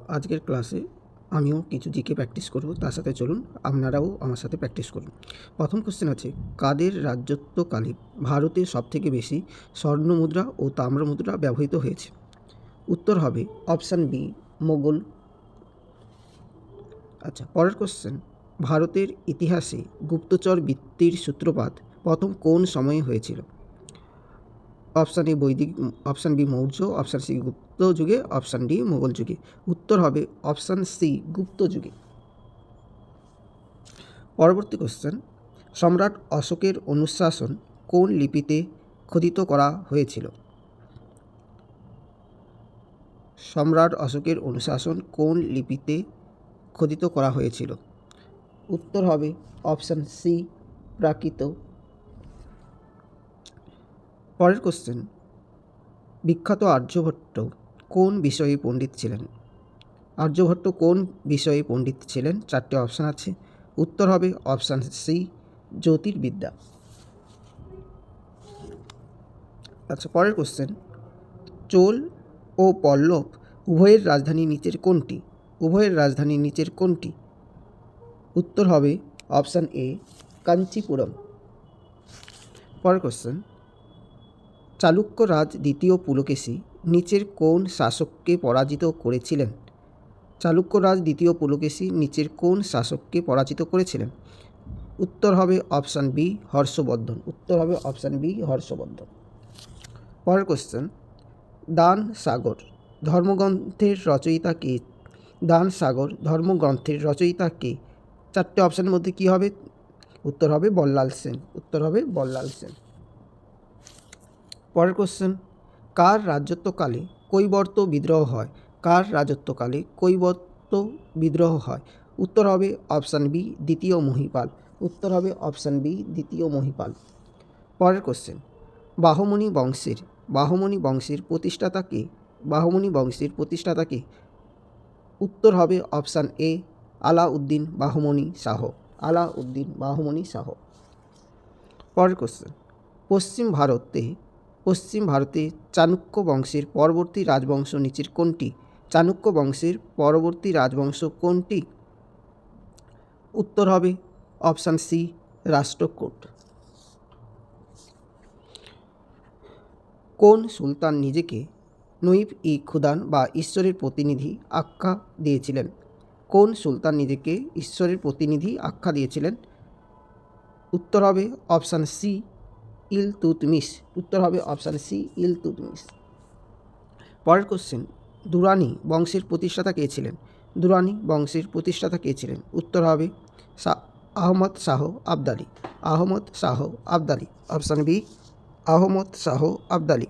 আজকের ক্লাসে আমিও কিছু জিকে প্র্যাকটিস করব, তার সাথে চলুন আপনারাও আমার সাথে প্র্যাকটিস করুন। প্রথম কোশ্চেন আছে, কাদের রাজত্বকালে ভারতে সবথেকে বেশি স্বর্ণমুদ্রা ও তাম্রমুদ্রা ব্যবহৃত হয়েছে? উত্তর হবে অপশান বি, মোগল। আচ্ছা, পরের কোশ্চেন, ভারতের ইতিহাসে গুপ্তচর বৃত্তির সূত্রপাত প্রথম কোন সময়ে হয়েছিল? Option A Vedic, option B Maurya, option C Gupta যুগে, অপশান ডি মোগল যুগে। উত্তর হবে অপশান সি, গুপ্ত যুগে। পরবর্তী কোশ্চেন, সম্রাট অশোকের অনুশাসন কোন লিপিতে খোদিত করা হয়েছিল? সম্রাট অশোকের অনুশাসন কোন লিপিতে খোদিত করা হয়েছিল? উত্তর হবে অপশান সি, প্রাকৃত। পরের কোশ্চেন, বিখ্যাত আর্যভট্ট কোন বিষয়ে পণ্ডিত ছিলেন? আর্যভট্ট কোন বিষয়ে পণ্ডিত ছিলেন? চারটে অপশান আছে। উত্তর হবে অপশান সি, জ্যোতির্বিদ্যা। আচ্ছা, পরের কোশ্চেন, চোল ও পল্লব উভয়ের রাজধানী নিচের কোনটি? উভয়ের রাজধানী নিচের কোনটি? উত্তর হবে অপশান এ, কাঞ্চিপুরম। পরের কোশ্চেন, চালুক্য রাজ দ্বিতীয় পুলকেশী নিচের কোন শাসককে পরাজিত করেছিলেন? চালুক্য রাজ দ্বিতীয় পুলকেশী নিচের কোন শাসককে পরাজিত করেছিলেন? উত্তর হবে অপশান বি, হর্ষবর্ধন। উত্তর হবে অপশান বি, হর্ষবর্ধন। পরের কোশ্চেন, দান সাগর ধর্মগ্রন্থের রচয়িতা কে? দান সাগর ধর্মগ্রন্থের রচয়িতা কে? চারটে অপশানের মধ্যে কী হবে? উত্তর হবে বল্লাল সেন। উত্তর হবে বল্লাল সেন। পরের কোশ্চেন, কার রাজত্বকালে কৈবর্ত বিদ্রোহ হয়? কার রাজত্বকালে কৈবর্ত বিদ্রোহ হয়? উত্তর হবে অপশান বি, দ্বিতীয় মহিপাল। উত্তর হবে অপশান বি, দ্বিতীয় মহিপাল। পরের কোশ্চেন, বাহমনি বংশের প্রতিষ্ঠাতা কে? বাহমনি বংশের প্রতিষ্ঠাতা কে? উত্তর হবে অপশান এ, আলাউদ্দিন বাহমনি শাহ। আলাউদ্দিন বাহমনি শাহ। পরের কোশ্চেন, পশ্চিম ভারতে চাণক্য বংশের পরবর্তী রাজবংশ নিচের কোনটি? চাণক্য বংশের পরবর্তী রাজবংশ কোনটি? উত্তর হবে অপশান সি, রাষ্ট্রকূট। কোন সুলতান নিজেকে নৈব-ই-খুদান বা ঈশ্বরের প্রতিনিধি আখ্যা দিয়েছিলেন? কোন সুলতান নিজেকে ঈশ্বরের প্রতিনিধি আখ্যা দিয়েছিলেন? উত্তর হবে অপশান সি, ইলতুৎমিশ। উত্তর হবে অপশান সি, ইলতুৎমিশ। পরের কোশ্চেন, দুরানি বংশের প্রতিষ্ঠাতা কে ছিলেন? দুরানি বংশের প্রতিষ্ঠাতা কে ছিলেন? উত্তর হবে আহমদ শাহ আবদালি। আহমদ শাহ আবদালি। Option B, Ahmad Shah Abdali.